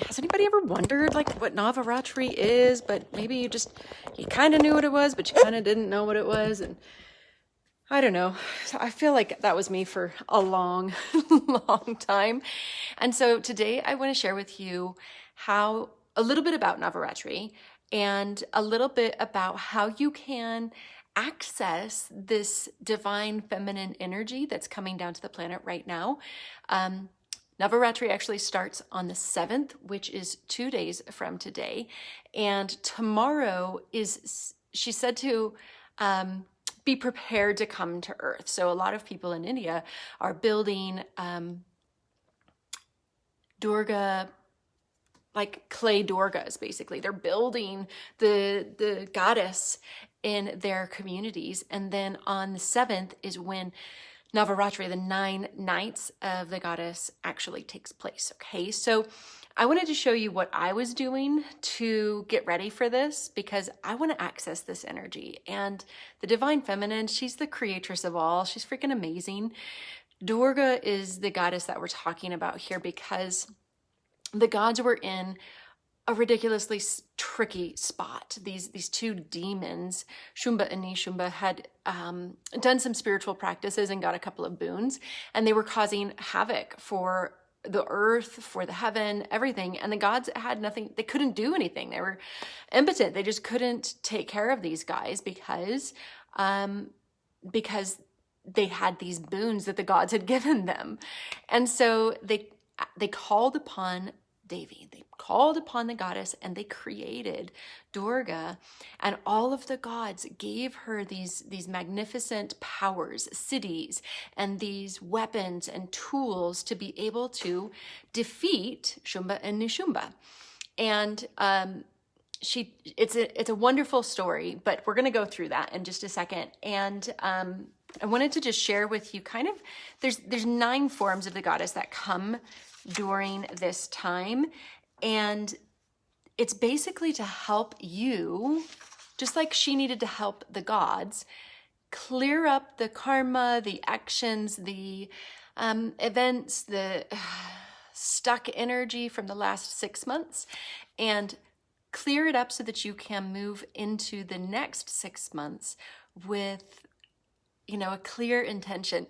has anybody ever wondered like what Navaratri is, but maybe you kind of knew what it was, but you kind of didn't know what it was? And I don't know. So I feel like that was me for a long, long time. And so today I want to share with you a little bit about Navaratri and a little bit about how you can access this divine feminine energy that's coming down to the planet right now. Navaratri actually starts on the 7th, which is 2 days from today. And tomorrow she said to be prepared to come to Earth. So a lot of people in India are building Durga, like clay Durgas, basically. They're building the goddess in their communities. And then on the 7th is when Navaratri, the 9 nights of the goddess, actually takes place. Okay, so I wanted to show you what I was doing to get ready for this because I want to access this energy. And the divine feminine, she's the creatress of all. She's freaking amazing. Durga is the goddess that we're talking about here because the gods were in a ridiculously tricky spot. These two demons, Shumba and Nishumba, had done some spiritual practices and got a couple of boons, and they were causing havoc for the earth, for the heaven, everything. And the gods had nothing, they couldn't do anything. They were impotent. They just couldn't take care of these guys because they had these boons that the gods had given them. And so they called upon Devi. They called upon the goddess and they created Durga, and all of the gods gave her these magnificent powers, cities, and these weapons and tools to be able to defeat Shumba and Nishumba. And it's a wonderful story, but we're going to go through that in just a second. And I wanted to just share with you kind of, there's 9 forms of the goddess that come during this time, and it's basically to help you, just like she needed to help the gods, clear up the karma, the actions, the events, the stuck energy from the last 6 months, and clear it up so that you can move into the next 6 months with, a clear intention,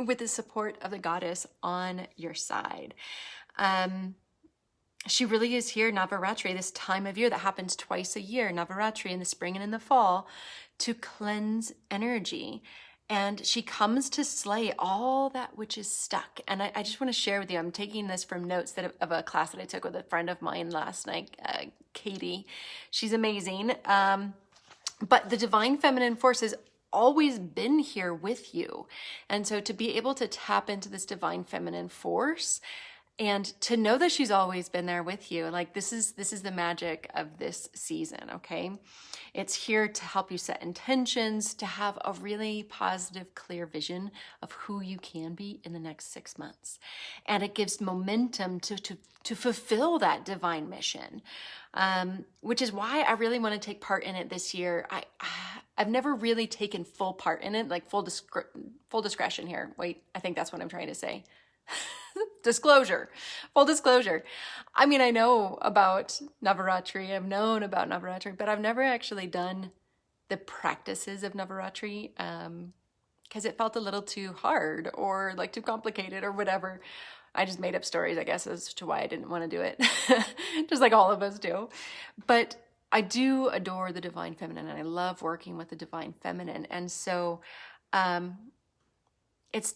with the support of the goddess on your side. She really is here, Navaratri, this time of year that happens twice a year, Navaratri in the spring and in the fall, to cleanse energy. And she comes to slay all that which is stuck. And I just want to share with you, I'm taking this from notes of a class that I took with a friend of mine last night, Katie. She's amazing. But the divine feminine force has always been here with you. And so to be able to tap into this divine feminine force and to know that she's always been there with you, like this is the magic of this season, okay? It's here to help you set intentions, to have a really positive, clear vision of who you can be in the next 6 months. And it gives momentum to fulfill that divine mission, which is why I really want to take part in it this year. I've never really taken full part in it, like full discretion here. Wait, I think that's what I'm trying to say. Full disclosure. I mean, I know about Navaratri, I've known about Navaratri, but I've never actually done the practices of Navaratri because it felt a little too hard or like too complicated or whatever. I just made up stories, I guess, as to why I didn't want to do it, just like all of us do. But I do adore the divine feminine, and I love working with the divine feminine. And so it's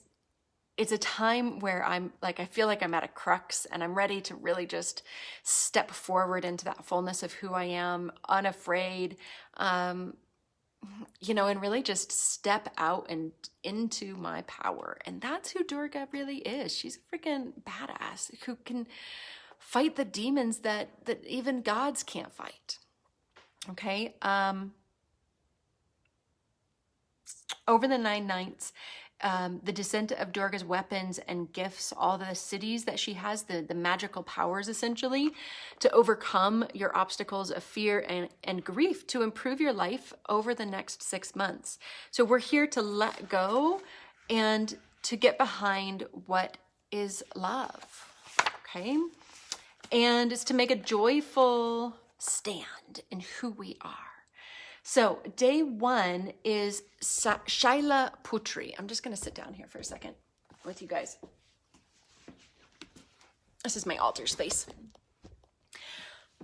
a time where I feel like I'm at a crux and I'm ready to really just step forward into that fullness of who I am, unafraid, and really just step out and into my power. And that's who Durga really is. She's a freaking badass who can fight the demons that even gods can't fight. Okay. Over the 9 nights, the descent of Durga's weapons and gifts, all the cities that she has, the magical powers essentially, to overcome your obstacles of fear and grief, to improve your life over the next 6 months. So we're here to let go and to get behind what is love, okay? And it's to make a joyful stand in who we are. So day 1 is Shaila Putri. I'm just going to sit down here for a second with you guys. This is my altar space.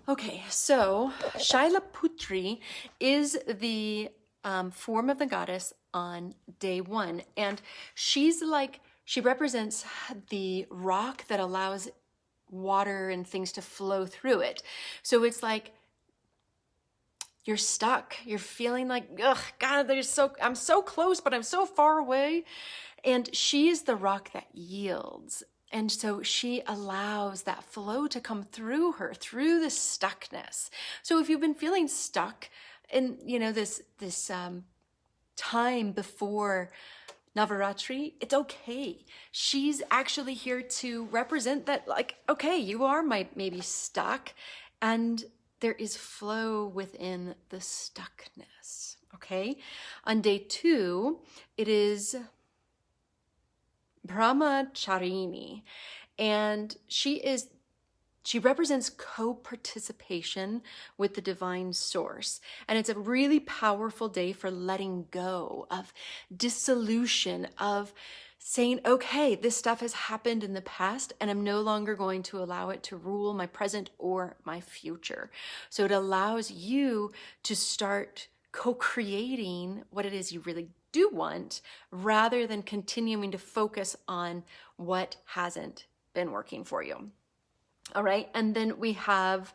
Okay, so Shaila Putri is the form of the goddess on day 1. And she represents the rock that allows water and things to flow through it. So it's like you're stuck. You're feeling like, ugh, God, I'm so close, but I'm so far away. And she is the rock that yields. And so she allows that flow to come through her, through the stuckness. So if you've been feeling stuck in, this time before Navaratri, it's okay. She's actually here to represent that, like, okay, you are maybe stuck, and there is flow within the stuckness, okay? On day 2, it is Brahmacharini, and she represents co-participation with the divine source. And it's a really powerful day for letting go of dissolution, of saying, okay, this stuff has happened in the past and I'm no longer going to allow it to rule my present or my future. So it allows you to start co-creating what it is you really do want, rather than continuing to focus on what hasn't been working for you. All right, and then we have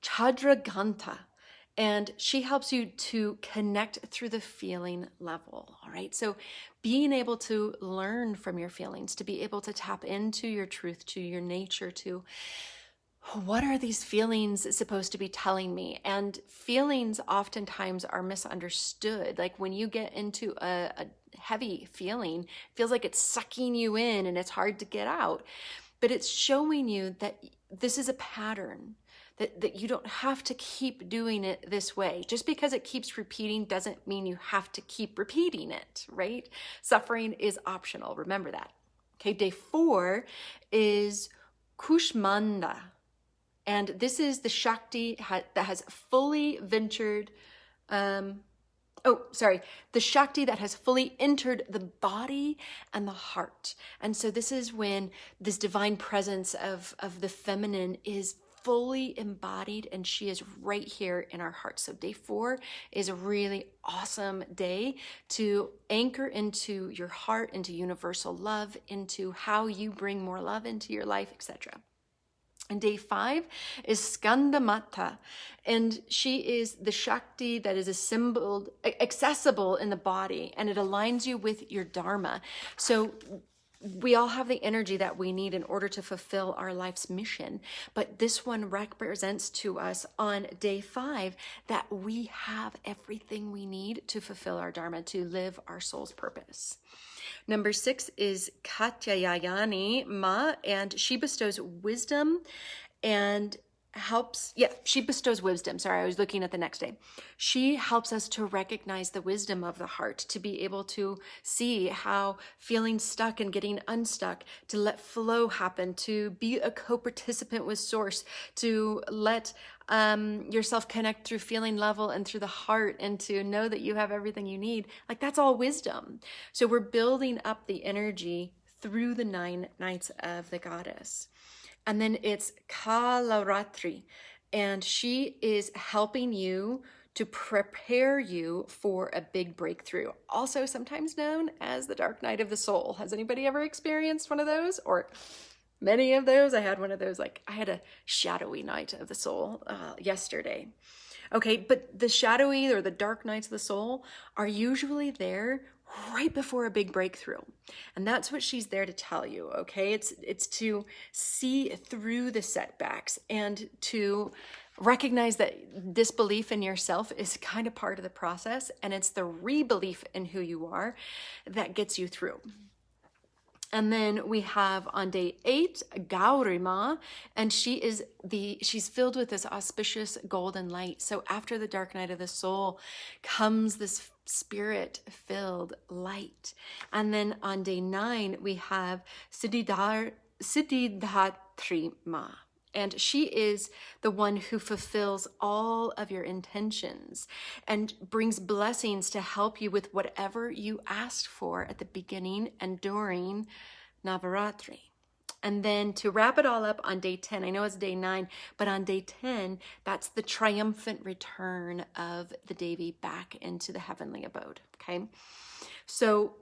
Chadraganta, and she helps you to connect through the feeling level. All right, so being able to learn from your feelings, to be able to tap into your truth, to your nature, to what are these feelings supposed to be telling me? And feelings oftentimes are misunderstood. Like when you get into a heavy feeling, it feels like it's sucking you in and it's hard to get out. But it's showing you that this is a pattern, that you don't have to keep doing it this way. Just because it keeps repeating doesn't mean you have to keep repeating it, right? Suffering is optional. Remember that. Okay, day 4 is Kushmanda. And this is the Shakti that has fully ventured, the Shakti that has fully entered the body and the heart. And so this is when this divine presence of the feminine is fully embodied, and she is right here in our hearts. So day 4 is a really awesome day to anchor into your heart, into universal love, into how you bring more love into your life, etc. And day 5 is Skanda Mata, and she is the Shakti that is accessible in the body, and it aligns you with your Dharma. So we all have the energy that we need in order to fulfill our life's mission, but this one represents to us on day 5 that we have everything we need to fulfill our Dharma, to live our soul's purpose. Number 6 is Katyayani Ma, and she bestows wisdom and she bestows wisdom. Sorry, I was looking at the next day. She helps us to recognize the wisdom of the heart, to be able to see how feeling stuck and getting unstuck, to let flow happen, to be a co-participant with source, to let yourself connect through feeling level and through the heart, and to know that you have everything you need. Like, that's all wisdom. So we're building up the energy through the 9 nights of the goddess. And then it's Navaratri, and she is helping you to prepare you for a big breakthrough, also sometimes known as the dark night of the soul. Has anybody ever experienced one of those, or many of those? I had one of those, I had a shadowy night of the soul yesterday. Okay, but the shadowy or the dark nights of the soul are usually there right before a big breakthrough. And that's what she's there to tell you, okay? It's to see through the setbacks and to recognize that disbelief in yourself is kind of part of the process, and it's the rebelief in who you are that gets you through. And then we have on day 8, Gaurima, and she's filled with this auspicious golden light. So after the dark night of the soul comes this spirit-filled light. And then on day 9, we have Siddhidatri Ma. And she is the one who fulfills all of your intentions and brings blessings to help you with whatever you asked for at the beginning and during Navaratri. And then to wrap it all up on day 10, I know it's day 9, but on day 10, that's the triumphant return of the Devi back into the heavenly abode, okay? So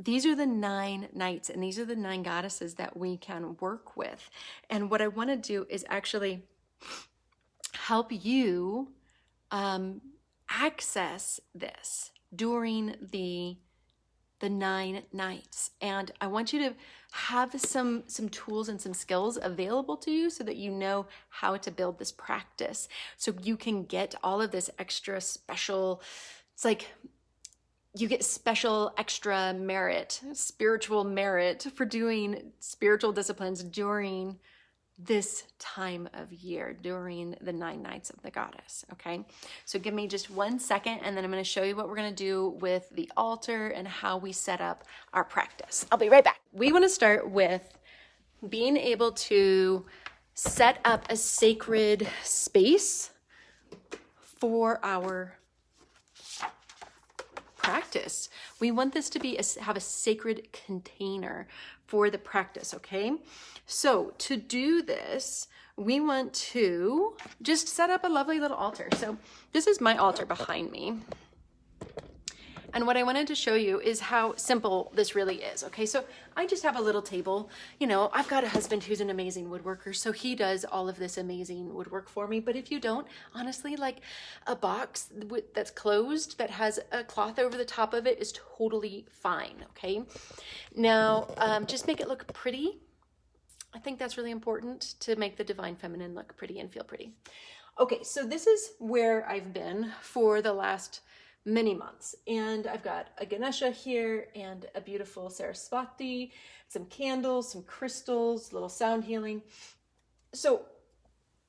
these are the 9 nights, and these are the 9 goddesses that we can work with. And what I want to do is actually help you access this during the 9 nights. And I want you to have some tools and some skills available to you so that you know how to build this practice. So you can get all of this extra special, it's like you get special extra merit, spiritual merit for doing spiritual disciplines during this time of year, during the 9 nights of the goddess, okay? So give me just 1 second, and then I'm going to show you what we're going to do with the altar and how we set up our practice. I'll be right back. We want to start with being able to set up a sacred space for our practice. We want this to be have a sacred container for the practice, okay? So to do this, we want to just set up a lovely little altar. So this is my altar behind me. And what I wanted to show you is how simple this really is, okay? So I just have a little table. You know, I've got a husband who's an amazing woodworker, so he does all of this amazing woodwork for me. But if you don't, honestly, like a box that's closed that has a cloth over the top of it is totally fine, okay? Now, just make it look pretty. I think that's really important to make the divine feminine look pretty and feel pretty. Okay, so this is where I've been for the last many months. And I've got a Ganesha here and a beautiful Saraswati, some candles, some crystals, little sound healing. So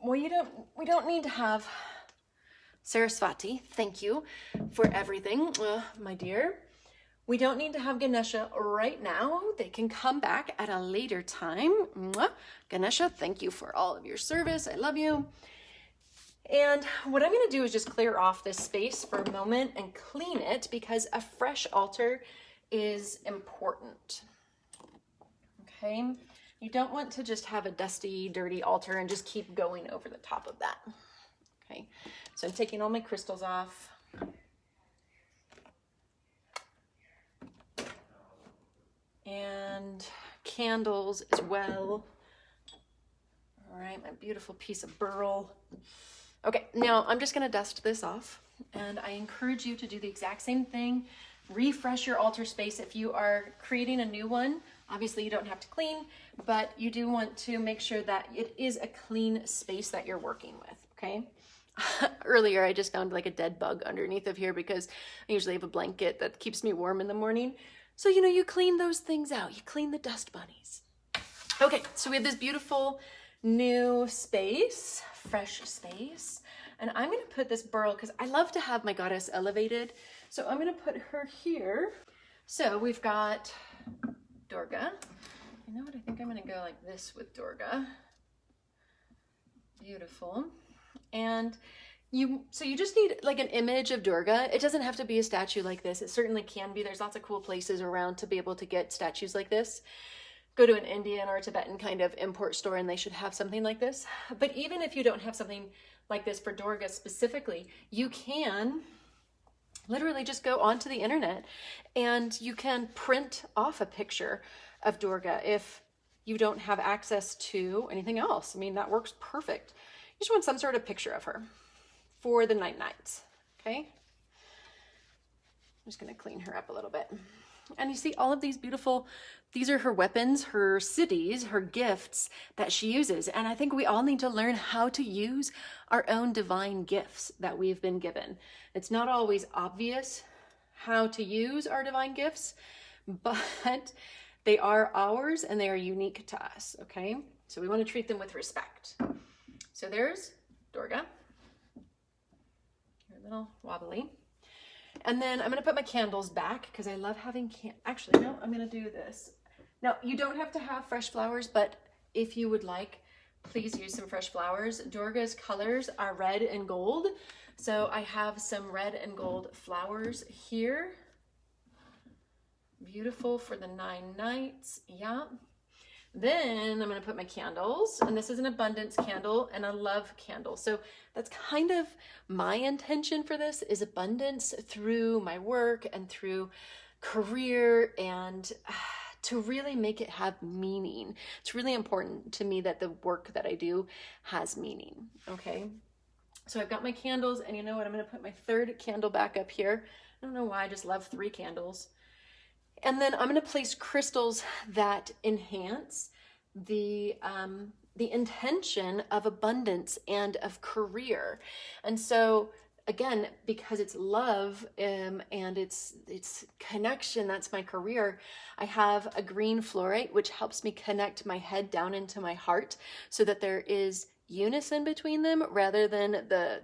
we don't need to have Saraswati. Thank you for everything, my dear. We don't need to have Ganesha right now. They can come back at a later time. Mwah. Ganesha, thank you for all of your service. I love you. And what I'm going to do is just clear off this space for a moment and clean it, because a fresh altar is important. Okay? You don't want to just have a dusty, dirty altar and just keep going over the top of that. Okay? So I'm taking all my crystals off. And candles as well. All right, my beautiful piece of burl. Okay, now I'm just gonna dust this off, and I encourage you to do the exact same thing. Refresh your altar space. If you are creating a new one, obviously you don't have to clean, but you do want to make sure that it is a clean space that you're working with, okay? Earlier, I just found like a dead bug underneath of here because I usually have a blanket that keeps me warm in the morning. So, you know, you clean those things out. You clean the dust bunnies. Okay, so we have this beautiful new space, fresh space. And I'm going to put this burl, because I love to have my goddess elevated. So I'm going to put her here. So we've got Durga. You know what? I think I'm going to go like this with Durga. Beautiful. And you just need like an image of Durga. It doesn't have to be a statue like this. It certainly can be. There's lots of cool places around to be able to get statues like this. Go to an Indian or a Tibetan kind of import store and they should have something like this. But even if you don't have something like this for Durga specifically, you can literally just go onto the internet and you can print off a picture of Durga if you don't have access to anything else. I mean, that works perfect. You just want some sort of picture of her for the 9 nights, okay? I'm just gonna clean her up a little bit. And you see all of these beautiful, these are her weapons, her siddhis, her gifts that she uses. And I think we all need to learn how to use our own divine gifts that we've been given. It's not always obvious how to use our divine gifts, but they are ours and they are unique to us, okay? So we want to treat them with respect. So there's Durga. You're a little wobbly. And then I'm going to put my candles back because I love having actually, no, I'm going to do this. Now, you don't have to have fresh flowers, but if you would like, please use some fresh flowers. Durga's colors are red and gold. So I have some red and gold flowers here. Beautiful for the 9 nights. Yeah. Then I'm going to put my candles, and this is an abundance candle and a love candle. So that's kind of my intention for this, is abundance through my work and through career, and to really make it have meaning. It's really important to me that the work that I do has meaning. Okay. So I've got my candles, and you know what? I'm going to put my 3rd candle back up here. I don't know why, I just love 3 candles. And then I'm going to place crystals that enhance the intention of abundance and of career. And so again, because it's love and it's connection, that's my career, I have a green fluorite, which helps me connect my head down into my heart so that there is unison between them rather than the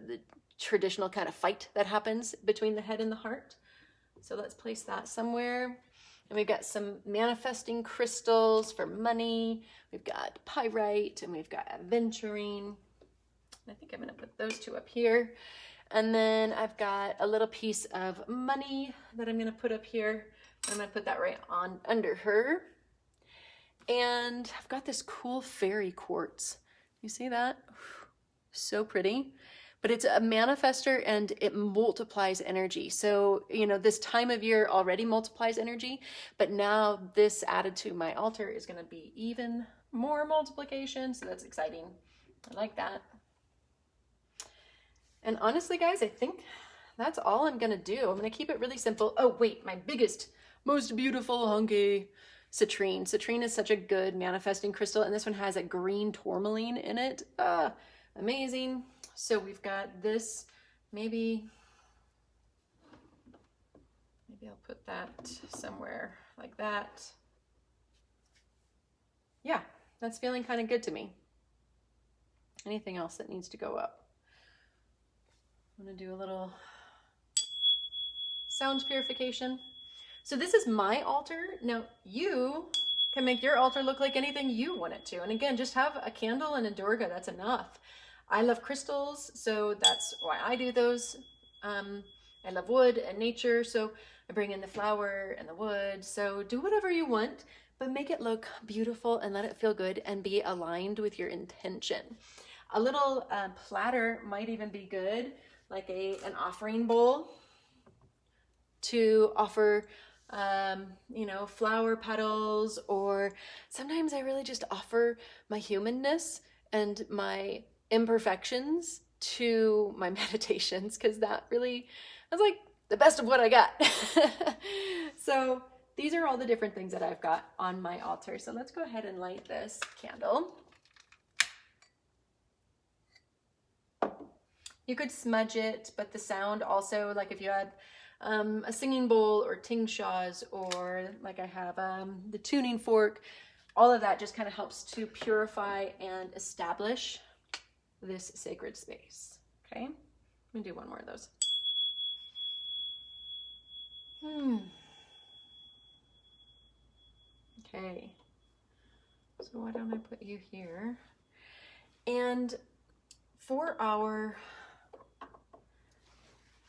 traditional kind of fight that happens between the head and the heart. So let's place that somewhere. And we've got some manifesting crystals for money. We've got pyrite, and we've got aventurine. I think I'm going to put those 2 up here. And then I've got a little piece of money that I'm going to put up here. I'm going to put that right on under her. And I've got this cool fairy quartz. You see that? So pretty. But it's a manifester, and it multiplies energy. So, you know, this time of year already multiplies energy, but now this added to my altar is going to be even more multiplication. So that's exciting. I like that. And honestly, guys, I think that's all I'm going to do. I'm going to keep it really simple. Oh, wait, my biggest, most beautiful hunky citrine. Citrine is such a good manifesting crystal, and this one has a green tourmaline in it. Amazing. So we've got this, maybe I'll put that somewhere like that. Yeah, that's feeling kind of good to me. Anything else that needs to go up? I'm going to do a little sound purification. So this is my altar. Now you can make your altar look like anything you want it to. And again, just have a candle and a Durga, that's enough. I love crystals, so that's why I do those. I love wood and nature, so I bring in the flower and the wood. So do whatever you want, but make it look beautiful and let it feel good and be aligned with your intention. A little platter might even be good, like an offering bowl to offer, you know, flower petals, or sometimes I really just offer my humanness and my imperfections to my meditations, because that's like the best of what I got. So these are all the different things that I've got on my altar. So let's go ahead and light this candle. You could smudge it, but the sound also, like if you had a singing bowl or ting shas, or like I have the tuning fork, all of that just kind of helps to purify and establish this sacred space. Okay, let me do one more of those. Okay, so why don't I put you here? And for our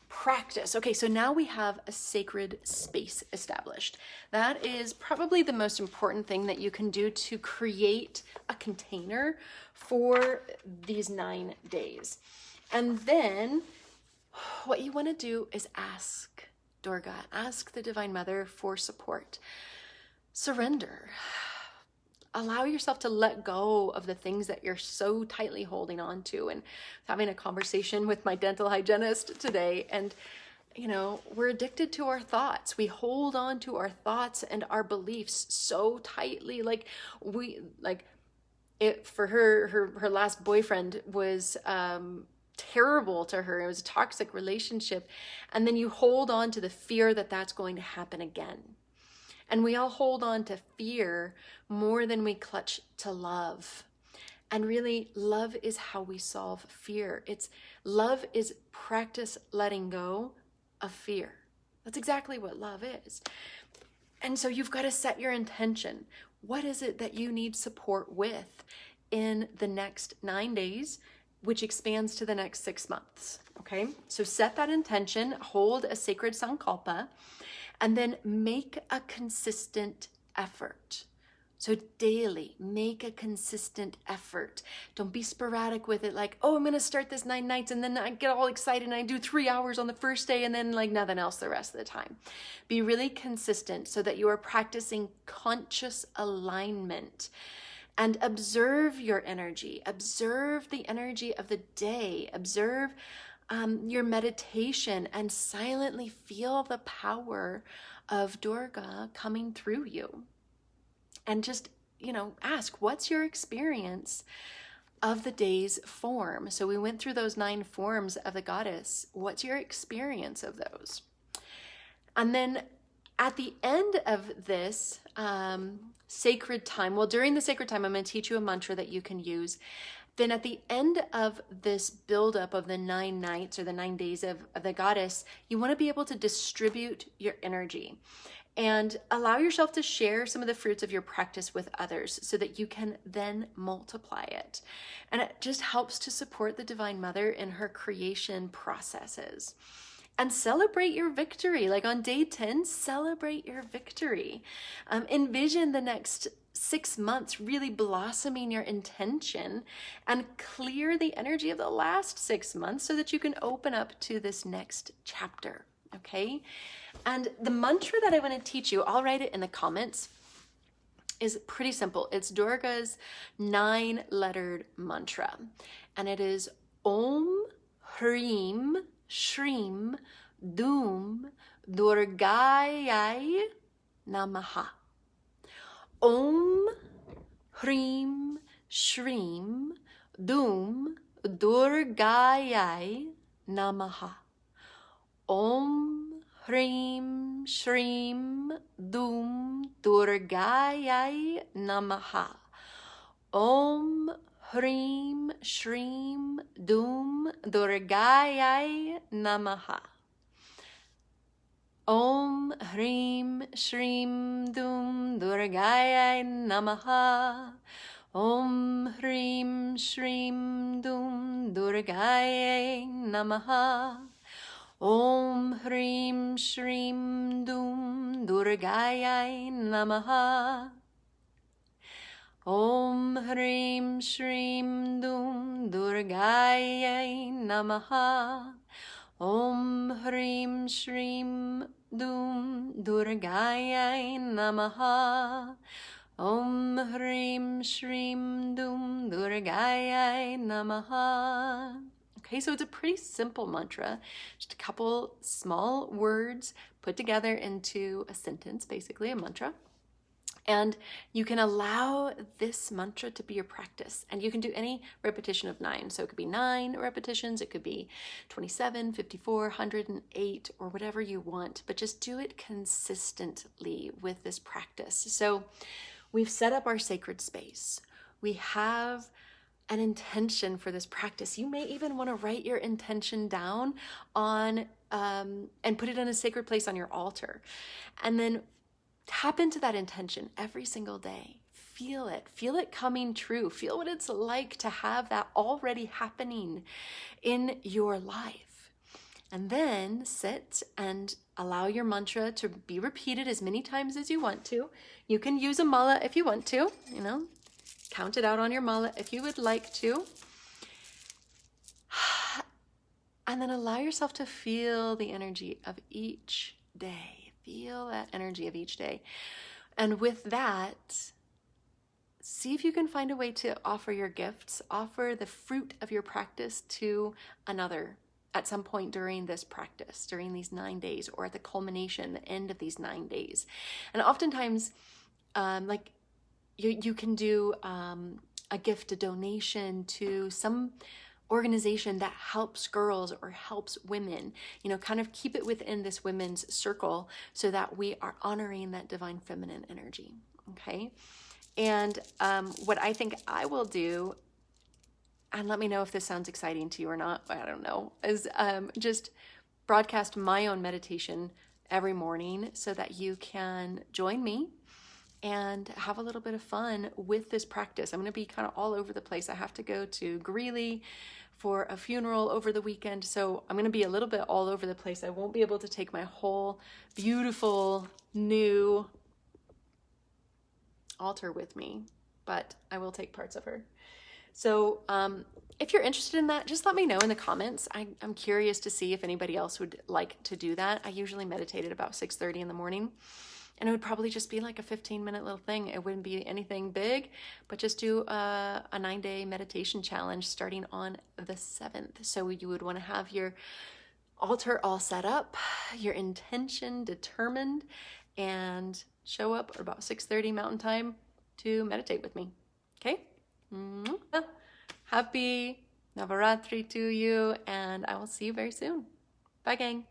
practice, okay, so now we have a sacred space established. That is probably the most important thing that you can do to create a container for these 9 days. And then what you want to do is ask Durga, ask the Divine Mother for support. Surrender. Allow yourself to let go of the things that you're so tightly holding on to. And having a conversation with my dental hygienist today, and you know, we're addicted to our thoughts. We hold on to our thoughts and our beliefs so tightly. For her last boyfriend was terrible to her. It was a toxic relationship. And then you hold on to the fear that that's going to happen again. And we all hold on to fear more than we clutch to love. And really, love is how we solve fear. Love is practice letting go of fear. That's exactly what love is. And so you've got to set your intention. What is it that you need support with? in the next 9 days, which expands to the next 6 months. Okay, so set that intention, hold a sacred sankalpa, and then make a consistent effort. So daily, make a consistent effort. Don't be sporadic with it, like, oh, I'm going to start this 9 nights, and then I get all excited and I do 3 hours on the first day and then like nothing else the rest of the time. Be really consistent so that you are practicing conscious alignment. And observe your energy. Observe the energy of the day. Observe your meditation and silently feel the power of Durga coming through you. And just, ask, what's your experience of the day's form? So we went through those 9 forms of the goddess. What's your experience of those? And then at the end of this sacred time, well, during the sacred time, I'm going to teach you a mantra that you can use. Then at the end of this buildup of the 9 nights or the 9 days of the goddess, you want to be able to distribute your energy and allow yourself to share some of the fruits of your practice with others so that you can then multiply it. And it just helps to support the Divine Mother in her creation processes. And celebrate your victory. Like on day 10, celebrate your victory. Envision the next 6 months really blossoming your intention and clear the energy of the last 6 months so that you can open up to this next chapter. Okay? And the mantra that I want to teach you, I'll write it in the comments, is pretty simple. It's Durga's 9-lettered mantra. And it is Om Hrim Shrim Dum Durgayai Namaha. Om Hrim Shrim Dum Durgayai Namaha. Om Hrim Shrim Dum Durgayai Namaha. Om Hrim Shrim Dum Durgayai Namaha. Om Hrim Shrim Dum Durgayai Namaha. Om Hrim Shrim Dum Durgayai Namaha. Om Hrim Shrim Dum Durgayai Namaha. Om Hrim Shrim Dum Durgayai Namaha. Om Hrim Shrim Dum Durgayai Namaha. Om Hrim Shrim Dum Durgayai Namaha. Okay, so it's a pretty simple mantra, just a couple small words put together into a sentence, basically a mantra. And you can allow this mantra to be your practice. And you can do any repetition of 9. So it could be 9 repetitions, it could be 27, 54, 108, or whatever you want. But just do it consistently with this practice. So we've set up our sacred space. We have an intention for this practice. You may even want to write your intention down on and put it in a sacred place on your altar. And then tap into that intention every single day. Feel it coming true. Feel what it's like to have that already happening in your life. And then sit and allow your mantra to be repeated as many times as you want to. You can use a mala if you want to, count it out on your mala if you would like to. And then allow yourself to feel the energy of each day. Feel that energy of each day. And with that, see if you can find a way to offer your gifts, offer the fruit of your practice to another at some point during this practice, during these 9 days, or at the culmination, the end of these 9 days. And oftentimes, you can do a gift, a donation to some organization that helps girls or helps women, kind of keep it within this women's circle so that we are honoring that divine feminine energy. Okay. And what I think I will do, and let me know if this sounds exciting to you or not, I don't know, is just broadcast my own meditation every morning so that you can join me and have a little bit of fun with this practice. I'm going to be kind of all over the place. I have to go to Greeley for a funeral over the weekend, so I'm going to be a little bit all over the place. I won't be able to take my whole beautiful new altar with me, but I will take parts of her. So if you're interested in that, just let me know in the comments. I'm curious to see if anybody else would like to do that. I usually meditate at about 6:30 in the morning, and it would probably just be like a 15-minute little thing. It wouldn't be anything big, but just do a 9-day meditation challenge starting on the 7th. So you would want to have your altar all set up, your intention determined, and show up at about 6:30 Mountain Time to meditate with me. Okay? Happy Navaratri to you, and I will see you very soon. Bye, gang.